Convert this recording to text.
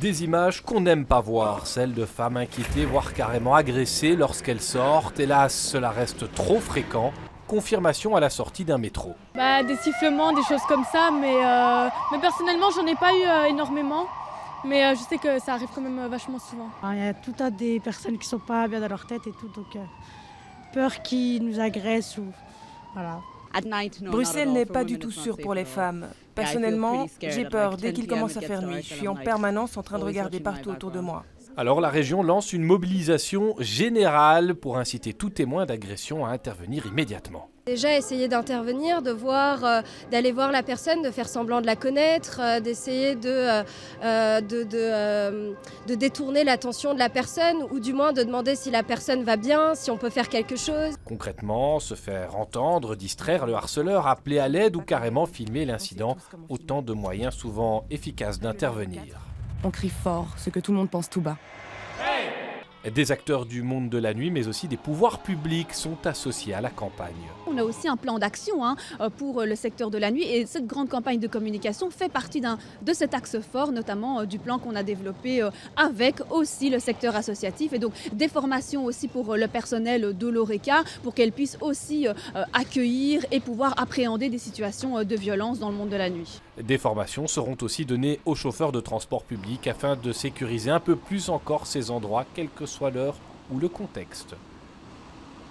Des images qu'on n'aime pas voir, celles de femmes inquiétées, voire carrément agressées lorsqu'elles sortent. Hélas, cela reste trop fréquent. Confirmation à la sortie d'un métro. Des sifflements, des choses comme ça, mais personnellement, j'en ai pas eu énormément. Mais je sais que ça arrive quand même vachement souvent. Il y a tout un tas des personnes qui sont pas bien dans leur tête et tout, donc peur qu'ils nous agressent ou voilà. Bruxelles n'est pas du tout sûr pour les femmes. Personnellement, j'ai peur dès qu'il commence à faire nuit. Je suis en permanence en train de regarder partout autour de moi. Alors la région lance une mobilisation générale pour inciter tout témoin d'agression à intervenir immédiatement. Déjà essayer d'intervenir, d'aller voir la personne, de faire semblant de la connaître, d'essayer de détourner l'attention de la personne ou du moins de demander si la personne va bien, si on peut faire quelque chose. Concrètement, se faire entendre, distraire le harceleur, appeler à l'aide ou carrément filmer l'incident, autant de moyens souvent efficaces d'intervenir. On crie fort, ce que tout le monde pense tout bas. Des acteurs du monde de la nuit, mais aussi des pouvoirs publics sont associés à la campagne. On a aussi un plan d'action pour le secteur de la nuit et cette grande campagne de communication fait partie de cet axe fort, notamment du plan qu'on a développé avec aussi le secteur associatif et donc des formations aussi pour le personnel de l'ORECA pour qu'elle puisse aussi accueillir et pouvoir appréhender des situations de violence dans le monde de la nuit. Des formations seront aussi données aux chauffeurs de transport public afin de sécuriser un peu plus encore ces endroits, quelle que soit l'heure ou le contexte.